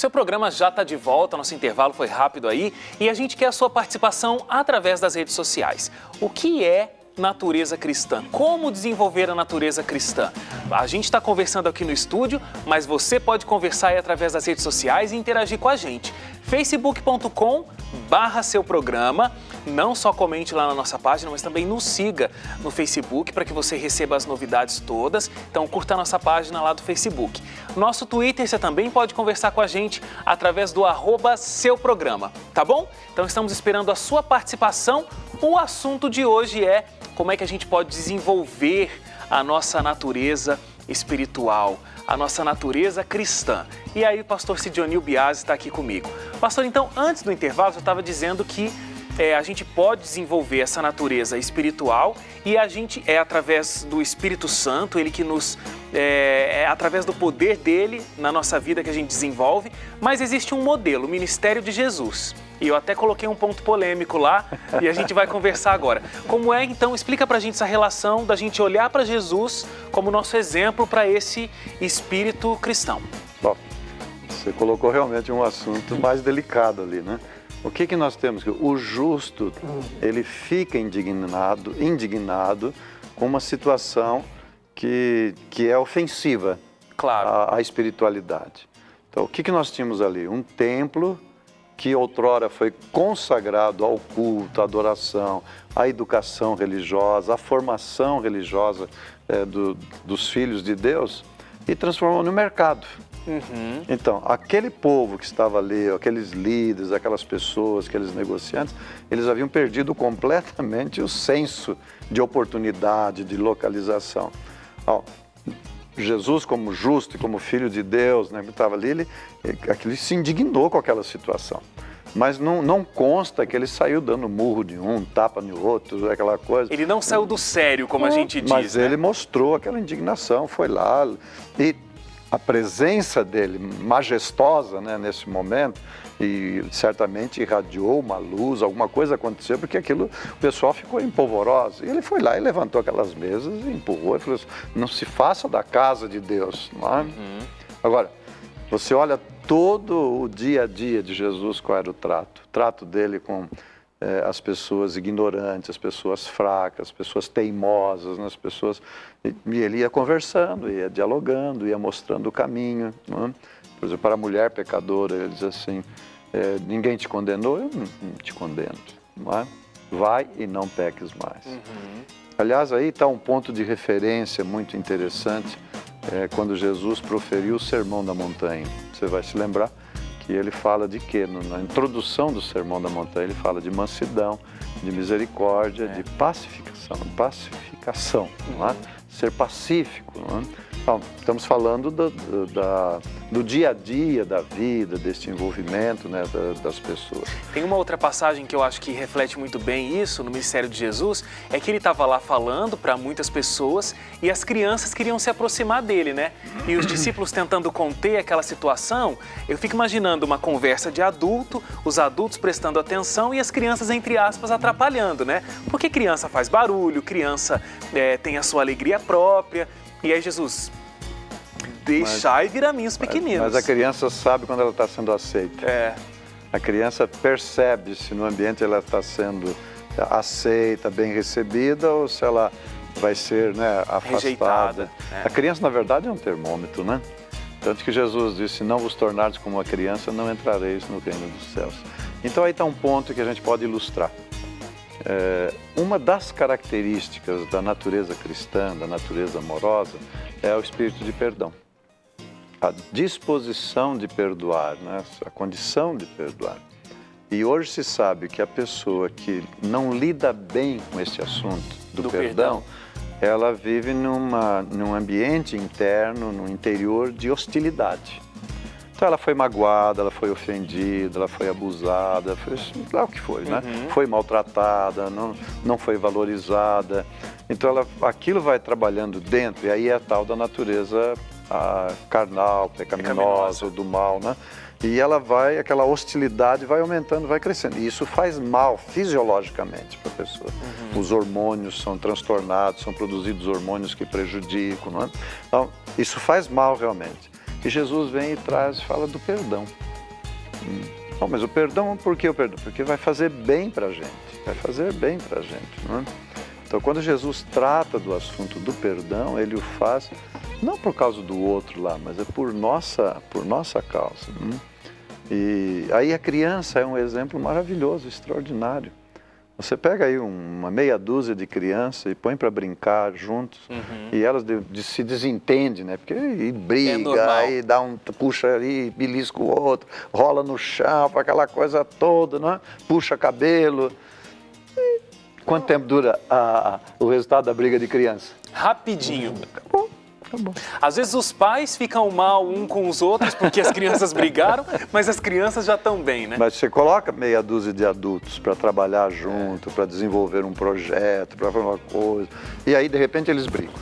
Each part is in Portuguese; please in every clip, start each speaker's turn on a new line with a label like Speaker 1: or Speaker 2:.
Speaker 1: Seu programa já está de volta, nosso intervalo foi rápido aí e a gente quer a sua participação através das redes sociais. O que é natureza cristã? Como desenvolver a natureza cristã? A gente está conversando aqui no estúdio, mas você pode conversar aí através das redes sociais e interagir com a gente. facebook.com/seu programa. Não só comente lá na nossa página, mas também nos siga no Facebook para que você receba as novidades todas. Então curta a nossa página lá do Facebook. Nosso Twitter, você também pode conversar com a gente através do @seu programa, tá bom? Então estamos esperando a sua participação. O assunto de hoje é como é que a gente pode desenvolver a nossa natureza espiritual, a nossa natureza cristã. E aí o pastor Sidionil Biasi está aqui comigo. Pastor, então, antes do intervalo, eu estava dizendo que a gente pode desenvolver essa natureza espiritual e a gente através do Espírito Santo, ele que nos através do poder dele na nossa vida que a gente desenvolve, mas existe um modelo, o ministério de Jesus. E eu até coloquei um ponto polêmico lá e a gente vai conversar agora. Como é, então, explica pra gente essa relação da gente olhar para Jesus como nosso exemplo para esse espírito cristão.
Speaker 2: Bom, você colocou realmente um assunto mais delicado ali, né? O que nós temos? O justo, ele fica indignado com uma situação que é ofensiva,
Speaker 1: claro,
Speaker 2: à espiritualidade. Então, o que nós tínhamos ali? Um templo que outrora foi consagrado ao culto, à adoração, à educação religiosa, à formação religiosa dos filhos de Deus, e transformou no mercado.
Speaker 1: Uhum.
Speaker 2: Então, aquele povo que estava ali, aqueles líderes, aquelas pessoas, aqueles negociantes, eles haviam perdido completamente o senso de oportunidade, de localização. Jesus, como justo e como filho de Deus, né, que estava ali, ele se indignou com aquela situação. Mas não consta que ele saiu dando murro de um, tapa no outro, aquela coisa.
Speaker 1: Ele não saiu do sério, como a gente diz,
Speaker 2: mas
Speaker 1: né?
Speaker 2: ele mostrou aquela indignação, foi lá e a presença dele, majestosa, né, nesse momento, e certamente irradiou uma luz, alguma coisa aconteceu, porque aquilo, o pessoal ficou empolvoroso. E ele foi lá e levantou aquelas mesas e empurrou e falou assim, não se faça da casa de Deus. Não é?
Speaker 1: Uhum.
Speaker 2: Agora, você olha todo o dia a dia de Jesus, qual era o trato? O trato dele com as pessoas ignorantes, as pessoas fracas, as pessoas teimosas, né? As pessoas... E ele ia conversando, ia dialogando, ia mostrando o caminho. Não é? Por exemplo, para a mulher pecadora, ele diz assim, ninguém te condenou, eu não te condeno. Não é? Vai e não peques mais.
Speaker 1: Uhum.
Speaker 2: Aliás, aí está um ponto de referência muito interessante, quando Jesus proferiu o Sermão da Montanha. Você vai se lembrar que ele fala de quê? Na introdução do Sermão da Montanha, ele fala de mansidão, de misericórdia, de pacificação, não é? Ser pacífico. Não é? Então, estamos falando do dia a dia da vida, deste envolvimento, né, das pessoas.
Speaker 1: Tem uma outra passagem que eu acho que reflete muito bem isso no ministério de Jesus, é que ele estava lá falando para muitas pessoas e as crianças queriam se aproximar dele, né? E os discípulos tentando conter aquela situação, eu fico imaginando uma conversa de adulto, os adultos prestando atenção e as crianças, entre aspas, atrapalhando, né? Porque criança faz barulho, criança tem a sua alegria própria. E aí Jesus, deixai vir a mim os pequeninos.
Speaker 2: Mas a criança sabe quando ela está sendo aceita. A criança percebe se no ambiente ela está sendo aceita, bem recebida ou se ela vai ser, né, afastada.
Speaker 1: Rejeitada.
Speaker 2: A criança, na verdade, é um termômetro, né? Tanto que Jesus disse, se não vos tornardes como uma criança, não entrareis no reino dos céus. Então aí está um ponto que a gente pode ilustrar. Uma das características da natureza cristã, da natureza amorosa, é o espírito de perdão. A disposição de perdoar, né? A condição de perdoar. E hoje se sabe que a pessoa que não lida bem com esse assunto do perdão, ela vive num ambiente interno, no interior de hostilidade. Então ela foi magoada, ela foi ofendida, ela foi abusada, foi lá o que foi, né? Foi maltratada, não foi valorizada. Então aquilo vai trabalhando dentro, e aí é a tal da natureza carnal, pecaminosa, do mal, né? E aquela hostilidade vai aumentando, vai crescendo. E isso faz mal fisiologicamente para a pessoa. Os hormônios são transtornados, são produzidos hormônios que prejudicam, não é? Então, isso faz mal realmente. E Jesus vem e fala do perdão. Bom, mas o perdão, por que o perdão? Porque vai fazer bem para a gente, vai fazer bem para a gente, não é? Então, quando Jesus trata do assunto do perdão, ele o faz não por causa do outro lá, mas é por nossa causa. E aí a criança é um exemplo maravilhoso, extraordinário. Você pega aí uma meia dúzia de crianças e põe para brincar juntos, e elas se desentendem, né? Porque aí briga, aí puxa ali, belisca o outro, rola no chão, aquela coisa toda, né? Puxa cabelo. E quanto tempo dura o resultado da briga de criança?
Speaker 1: Rapidinho.
Speaker 2: Acabou.
Speaker 1: Às vezes os pais ficam mal um com os outros porque as crianças brigaram, mas as crianças já estão bem, né?
Speaker 2: Mas você coloca meia dúzia de adultos para trabalhar junto, para desenvolver um projeto, para fazer uma coisa, e aí de repente eles brigam.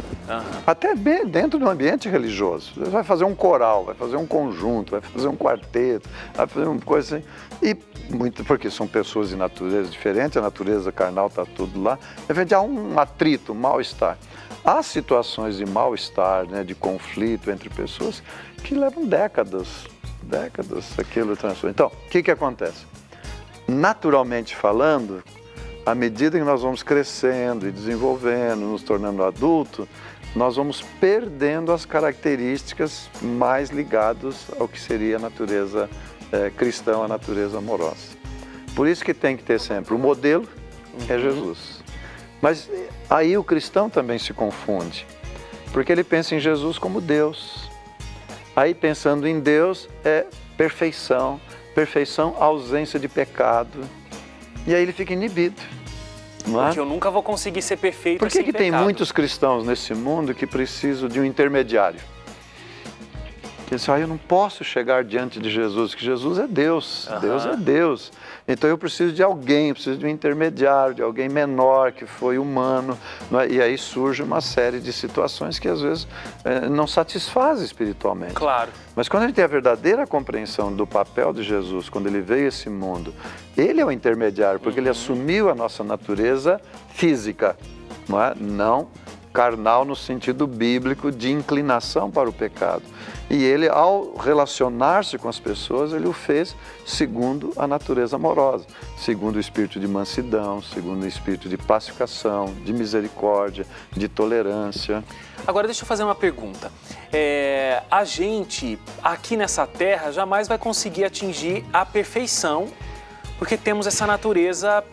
Speaker 2: Até bem dentro do ambiente religioso. Você vai fazer um coral, vai fazer um conjunto, vai fazer um quarteto, vai fazer uma coisa assim. E muito, porque são pessoas de natureza diferente, a natureza carnal está tudo lá. De repente há um atrito, um mal-estar. Há situações de mal-estar, né, de conflito entre pessoas que levam décadas aquilo transforma. Então, o que acontece? Naturalmente falando, à medida que nós vamos crescendo e desenvolvendo, nos tornando adultos, nós vamos perdendo as características mais ligadas ao que seria a natureza cristã, a natureza amorosa. Por isso que tem que ter sempre o modelo, é Jesus. Mas aí o cristão também se confunde, porque ele pensa em Jesus como Deus. Aí pensando em Deus é perfeição, ausência de pecado. E aí ele fica inibido. Não é?
Speaker 1: Porque eu nunca vou conseguir ser perfeito
Speaker 2: Por que tem muitos cristãos nesse mundo que precisam de um intermediário? Que dizem, eu não posso chegar diante de Jesus, que Jesus é Deus, Deus é Deus. Então eu preciso de alguém, preciso de um intermediário, de alguém menor, que foi humano. Não é? E aí surge uma série de situações que às vezes não satisfazem espiritualmente.
Speaker 1: Claro.
Speaker 2: Mas quando a gente tem a verdadeira compreensão do papel de Jesus, quando ele veio a esse mundo, ele é o intermediário, porque ele assumiu a nossa natureza física, não é? Não carnal no sentido bíblico de inclinação para o pecado. E ele, ao relacionar-se com as pessoas, ele o fez segundo a natureza amorosa, segundo o espírito de mansidão, segundo o espírito de pacificação, de misericórdia, de tolerância.
Speaker 1: Agora deixa eu fazer uma pergunta. A gente, aqui nessa terra, jamais vai conseguir atingir a perfeição, porque temos essa natureza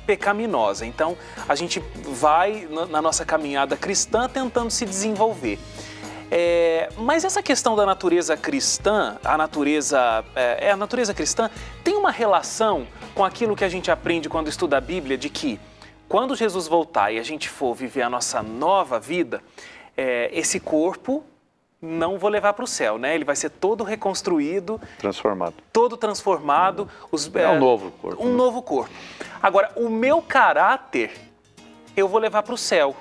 Speaker 1: pecaminosa. Então, a gente vai na nossa caminhada cristã tentando se desenvolver. Mas essa questão da natureza cristã, a natureza cristã tem uma relação com aquilo que a gente aprende quando estuda a Bíblia, de que quando Jesus voltar e a gente for viver a nossa nova vida, esse corpo não vou levar para o céu, né? Ele vai ser todo reconstruído, todo transformado.
Speaker 2: Um novo corpo.
Speaker 1: Um novo corpo. Agora, o meu caráter eu vou levar para o céu.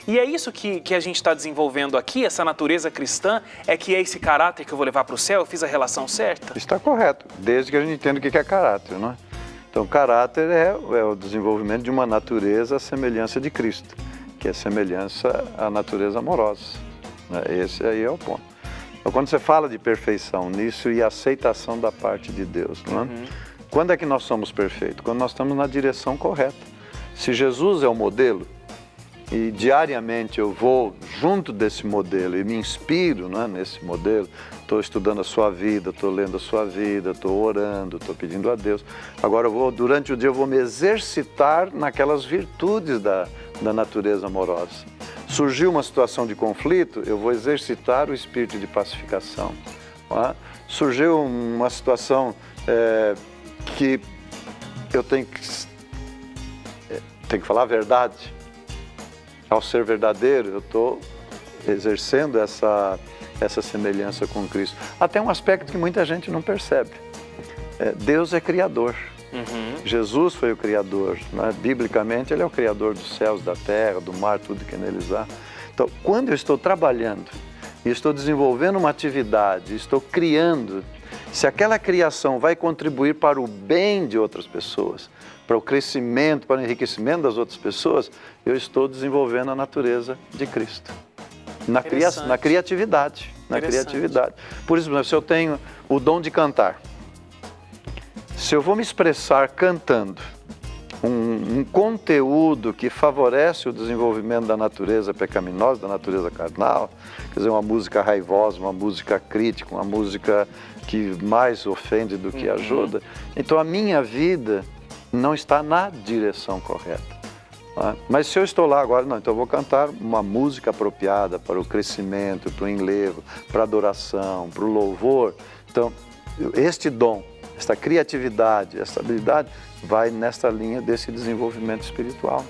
Speaker 1: E é isso que a gente está desenvolvendo aqui, essa natureza cristã, é esse caráter que eu vou levar para o céu? Eu fiz a relação certa?
Speaker 2: Está correto, desde que a gente entenda o que é caráter, não é? Então, caráter é o desenvolvimento de uma natureza à semelhança de Cristo, que é semelhança à natureza amorosa. Esse aí é o ponto. Então, quando você fala de perfeição nisso e aceitação da parte de Deus, não é? Quando é que nós somos perfeitos? Quando nós estamos na direção correta. Se Jesus é o modelo, e diariamente eu vou junto desse modelo e me inspiro, não é, nesse modelo, estou estudando a sua vida, estou lendo a sua vida, estou orando, estou pedindo a Deus. Agora durante o dia eu vou me exercitar naquelas virtudes da natureza amorosa. Surgiu uma situação de conflito, eu vou exercitar o espírito de pacificação. Não é? Surgiu uma situação que eu tenho que falar a verdade. Ao ser verdadeiro, eu estou exercendo essa semelhança com Cristo. Até um aspecto que muita gente não percebe. Deus é criador. Jesus foi o criador. Né? Biblicamente, ele é o criador dos céus, da terra, do mar, tudo que neles há. Então, quando eu estou trabalhando e estou desenvolvendo uma atividade, estou criando, se aquela criação vai contribuir para o bem de outras pessoas, para o crescimento, para o enriquecimento das outras pessoas, eu estou desenvolvendo a natureza de Cristo. Na criatividade. Por isso, se eu tenho o dom de cantar, Se eu vou me expressar cantando um conteúdo que favorece o desenvolvimento da natureza pecaminosa, da natureza carnal, quer dizer, uma música raivosa, uma música crítica, uma música que mais ofende do que ajuda, então a minha vida não está na direção correta. Tá? Mas se eu estou lá agora, não, então eu vou cantar uma música apropriada para o crescimento, para o enlevo, para a adoração, para o louvor. Então, este dom, esta criatividade, essa habilidade vai nessa linha desse desenvolvimento espiritual.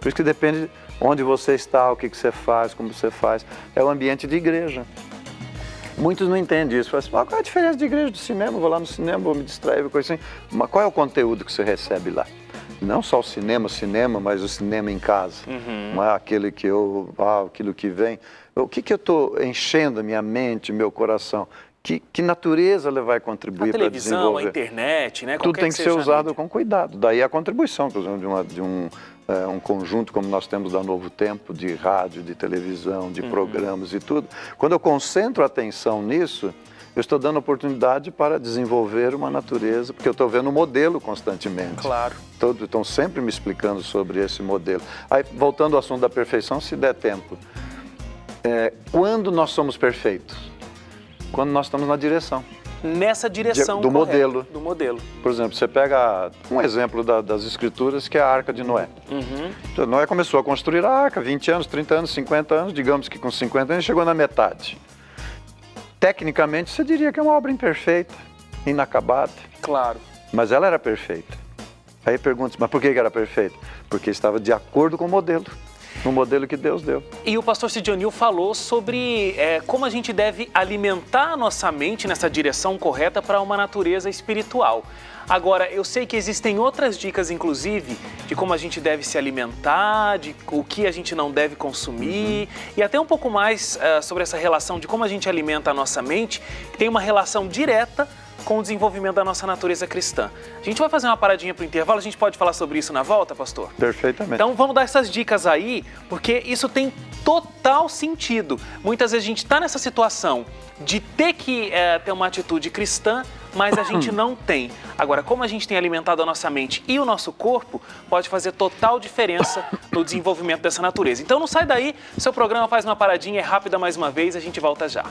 Speaker 2: Por isso que depende onde você está, o que você faz, como você faz. É o ambiente de igreja. Muitos não entendem isso. Falam assim, qual é a diferença de igreja do cinema? Vou lá no cinema, vou me distrair, coisa assim. Mas qual é o conteúdo que você recebe lá? Não só o cinema, mas o cinema em casa. Não é aquele que aquilo que vem. O que eu estou enchendo a minha mente, meu coração? Que natureza ela vai contribuir para desenvolver? A televisão,
Speaker 1: a internet, né?
Speaker 2: Tudo tem que ser usado com cuidado. Daí a contribuição, por exemplo, de um conjunto como nós temos da Novo Tempo, de rádio, de televisão, de programas e tudo. Quando eu concentro a atenção nisso, eu estou dando oportunidade para desenvolver uma natureza, porque eu estou vendo o modelo constantemente.
Speaker 1: Claro.
Speaker 2: Estão sempre me explicando sobre esse modelo. Aí, voltando ao assunto da perfeição, se der tempo. Quando nós somos perfeitos? Quando nós estamos na direção.
Speaker 1: Nessa direção
Speaker 2: do
Speaker 1: correta,
Speaker 2: modelo.
Speaker 1: Do modelo.
Speaker 2: Por exemplo, você pega um exemplo das escrituras, que é a Arca de Noé. Então, Noé começou a construir a arca, 20 anos, 30 anos, 50 anos, digamos que com 50 anos chegou na metade. Tecnicamente, você diria que é uma obra imperfeita, inacabada.
Speaker 1: Claro.
Speaker 2: Mas ela era perfeita. Aí pergunta, mas por que era perfeita? Porque estava de acordo com o modelo. No modelo que Deus deu.
Speaker 1: E o pastor Cid O'Neill falou sobre como a gente deve alimentar a nossa mente nessa direção correta para uma natureza espiritual. Agora, eu sei que existem outras dicas, inclusive, de como a gente deve se alimentar, de o que a gente não deve consumir, e até um pouco mais sobre essa relação de como a gente alimenta a nossa mente, que tem uma relação direta com o desenvolvimento da nossa natureza cristã. A gente vai fazer uma paradinha para o intervalo, a gente pode falar sobre isso na volta, pastor?
Speaker 2: Perfeitamente.
Speaker 1: Então vamos dar essas dicas aí, porque isso tem total sentido. Muitas vezes a gente está nessa situação de ter que ter uma atitude cristã, mas a gente não tem. Agora, como a gente tem alimentado a nossa mente e o nosso corpo, pode fazer total diferença no desenvolvimento dessa natureza. Então não sai daí, seu programa faz uma paradinha, é rápida mais uma vez, a gente volta já.